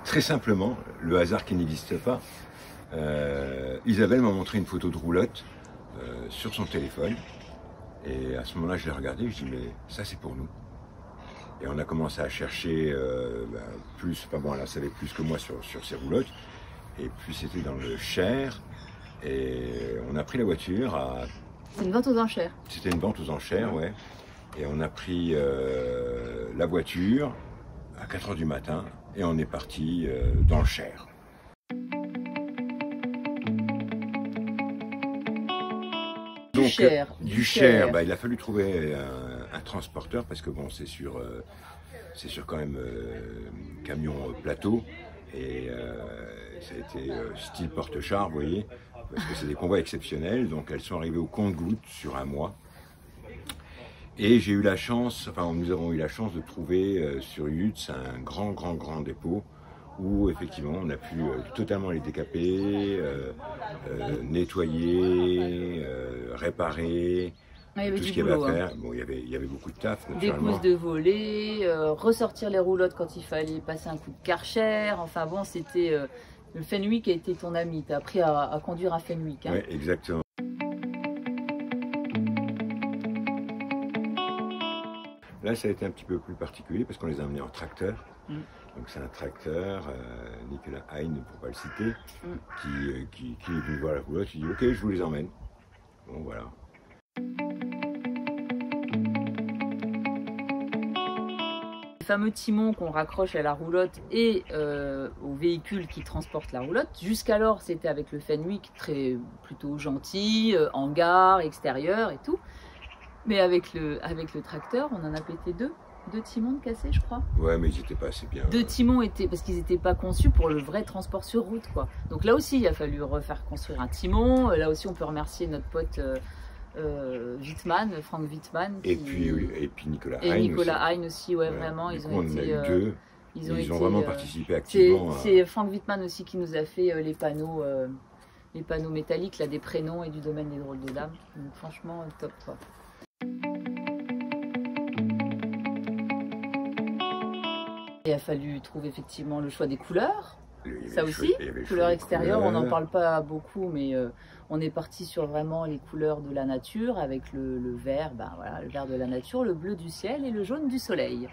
très simplement, le hasard qui n'existe pas, Isabelle m'a montré une photo de roulotte sur son téléphone. Et à ce moment-là, je l'ai regardé, je dis mais ça c'est pour nous. Et on a commencé à chercher plus, enfin bon, elle en savait plus que moi sur ces roulottes. Et puis c'était dans le Cher. Et on a pris la voiture à... C'est une vente aux enchères. C'était une vente aux enchères, ouais. Et on a pris la voiture à 4 h du matin et on est parti dans le Cher. Du Cher, bah, il a fallu trouver un transporteur parce que bon, c'est sur quand même camion plateau et ça a été style porte-char, vous voyez, parce que c'est des convois exceptionnels. Donc elles sont arrivées au compte-gouttes sur un mois. Et j'ai eu la chance, enfin nous avons eu la chance de trouver sur Yutz un grand dépôt où effectivement on a pu totalement les décaper, nettoyer, réparer, tout ce qu'il y avait à faire. Bon, il y avait beaucoup de taf, naturellement. Des cousses de volets, ressortir les roulottes quand il fallait passer un coup de Karcher. Enfin bon, c'était le Fenwick a été ton ami. Tu as appris à conduire un Fenwick. Hein. Oui, exactement. Là, ça a été un petit peu plus particulier parce qu'on les a amenés en tracteur. Donc c'est un tracteur, Nicolas Hein, pour ne pas le citer, qui est venu voir la roulotte, il dit ok, je vous les emmène. Bon voilà. Le fameux timon qu'on raccroche à la roulotte et au véhicule qui transporte la roulotte, jusqu'alors c'était avec le Fenwick plutôt gentil, hangar, extérieur et tout. Mais avec le tracteur, on en a pété deux timons de cassés, je crois. Ouais, mais ils n'étaient pas assez bien. Deux timons parce qu'ils n'étaient pas conçus pour le vrai transport sur route, quoi. Donc là aussi, il a fallu refaire construire un timon. Là aussi, on peut remercier notre pote Wittmann, Frank Wittmann. Et puis Nicolas Hein. Et Nicolas Hein aussi, ouais, vraiment. Ils ont vraiment participé activement. C'est Frank Wittmann aussi qui nous a fait les panneaux métalliques, là, des prénoms et du domaine des drôles de dames. Donc franchement, top, quoi. Il a fallu trouver effectivement le choix des couleurs, ça aussi, couleurs extérieures, on n'en parle pas beaucoup, mais on est parti sur vraiment les couleurs de la nature avec le vert, ben voilà, le vert de la nature, le bleu du ciel et le jaune du soleil.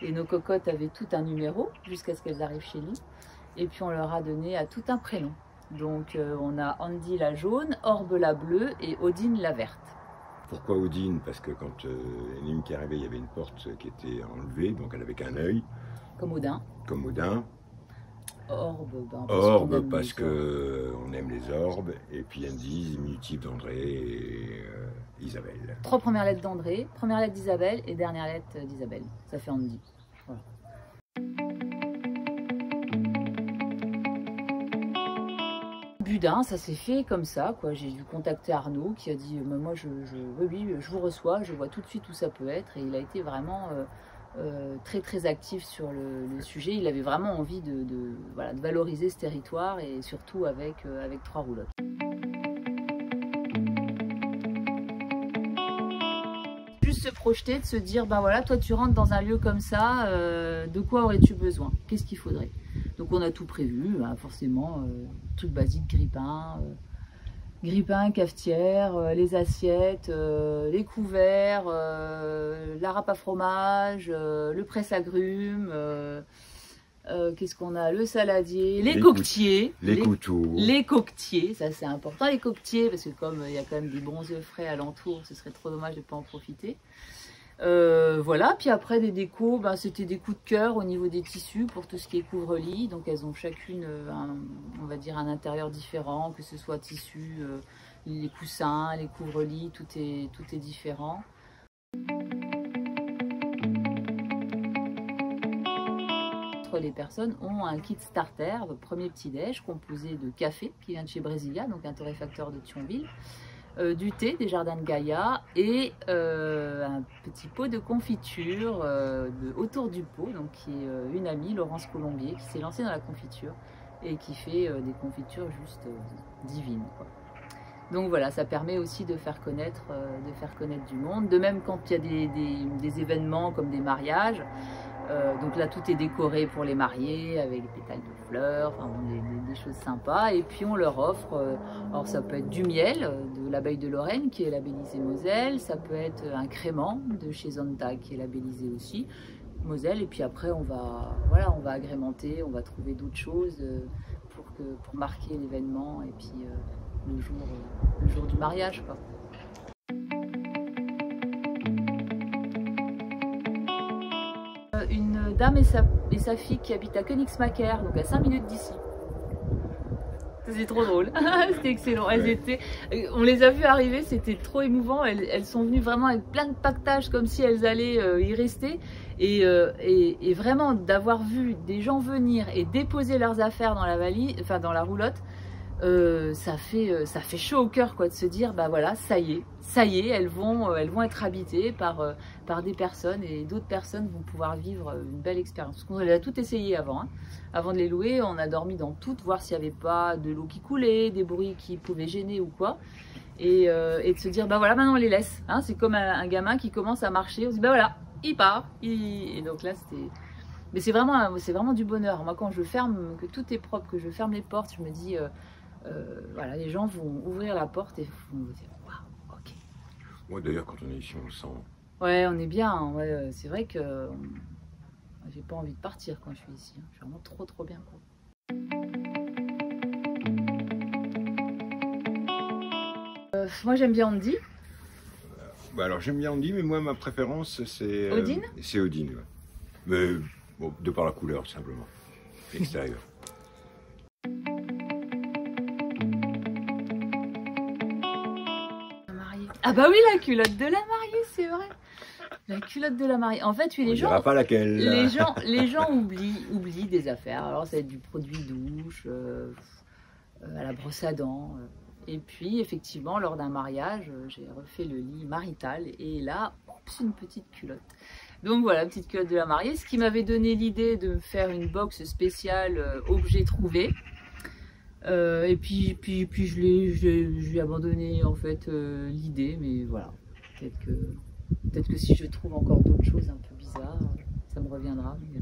Et nos cocottes avaient tout un numéro jusqu'à ce qu'elles arrivent chez nous, et puis on leur a donné à tout un prénom. Donc on a Andy la jaune, Orbe la bleue et Odine la verte. Pourquoi Odine? Parce que quand Elim est arrivée, il y avait une porte qui était enlevée, donc elle avait qu'un œil. Comme Odin. Comme Odin. Orbe, parce qu'on aime les orbes. Et puis Andy, diminutif d'André et Isabelle. 3 premières lettres d'André, première lettre d'Isabelle et dernière lettre d'Isabelle. Ça fait Andy. Voilà. Budin, ça s'est fait comme ça, quoi. J'ai dû contacter Arnaud qui a dit moi oui, je vous reçois, je vois tout de suite où ça peut être, et il a été vraiment très actif sur le sujet. Il avait vraiment envie de valoriser ce territoire, et surtout avec 3 roulottes. Juste se projeter, de se dire ben voilà, toi tu rentres dans un lieu comme ça, de quoi aurais-tu besoin, qu'est-ce qu'il faudrait? Donc on a tout prévu, hein, forcément, truc basique, grille-pain, cafetière, les assiettes, les couverts, la râpe à fromage, le presse-agrumes, qu'est-ce qu'on a? Le saladier, les coquetiers, les couteaux. Les coquetiers, ça c'est important, les coquetiers, parce que comme il y a quand même des bons œufs frais alentour, ce serait trop dommage de ne pas en profiter. Voilà, puis après des décos, ben, c'était des coups de cœur au niveau des tissus pour tout ce qui est couvre-lit. Donc elles ont chacune on va dire un intérieur différent, que ce soit tissu, les coussins, les couvre-lits, tout est différent. Les personnes ont un kit starter, le premier petit-déj, composé de café qui vient de chez Brasilia, donc un torréfacteur de Thionville, du thé des jardins de Gaïa et un petit pot de confiture autour du pot, donc qui est une amie, Laurence Colombier, qui s'est lancée dans la confiture et qui fait des confitures juste divines, quoi. Donc voilà, ça permet aussi de faire connaître du monde. De même quand il y a des événements comme des mariages, Donc là, tout est décoré pour les mariés, avec des pétales de fleurs, enfin, des choses sympas. Et puis on leur offre, alors ça peut être du miel de l'abeille de Lorraine, qui est labellisé Moselle. Ça peut être un crément de chez Zonta, qui est labellisé aussi Moselle. Et puis après, on va agrémenter, on va trouver d'autres choses pour marquer l'événement et puis le jour du mariage, quoi. Une dame et sa fille qui habitent à Königsmacker, donc à 5 minutes d'ici. C'est trop drôle, c'était excellent. On les a vues arriver, c'était trop émouvant. Elles sont venues vraiment avec plein de pactages comme si elles allaient y rester. Et vraiment d'avoir vu des gens venir et déposer leurs affaires dans la valise, enfin dans la roulotte, ça fait chaud au cœur, quoi, de se dire bah voilà, ça y est, elles vont être habitées par des personnes, et d'autres personnes vont pouvoir vivre une belle expérience. Parce qu'on a tout essayé avant, hein. Avant de les louer, on a dormi dans toutes, voir s'il n'y avait pas de l'eau qui coulait, des bruits qui pouvaient gêner ou quoi, et de se dire bah voilà, maintenant on les laisse, hein. C'est comme un gamin qui commence à marcher, on se dit bah voilà, il part, et donc là c'était... Mais c'est vraiment du bonheur. Moi, quand je ferme, que tout est propre, que je ferme les portes, je me dis voilà, les gens vont ouvrir la porte et vont me dire waouh, ok. Moi d'ailleurs, quand on est ici, on le sent. Ouais, on est bien, hein. Ouais, c'est vrai que j'ai pas envie de partir quand je suis ici, hein. Je suis vraiment trop bien, quoi. Moi j'aime bien Andy. Bah alors j'aime bien Andy, mais moi ma préférence c'est Odine. C'est Odine, ouais. Mais bon, de par la couleur, tout simplement. L'extérieur. Ah bah oui, la culotte de la mariée, c'est vrai. La culotte de la mariée. En fait, oui, les gens... pas laquelle. Les gens oublient des affaires. Alors ça va être du produit douche, à la brosse à dents. Et puis, effectivement, lors d'un mariage, j'ai refait le lit marital. Et là, c'est une petite culotte. Donc voilà, petite culotte de la mariée. Ce qui m'avait donné l'idée de faire une box spéciale objet trouvé. Et puis je l'ai abandonné en fait l'idée, mais voilà, peut-être que si je trouve encore d'autres choses un peu bizarres, ça me reviendra. Mais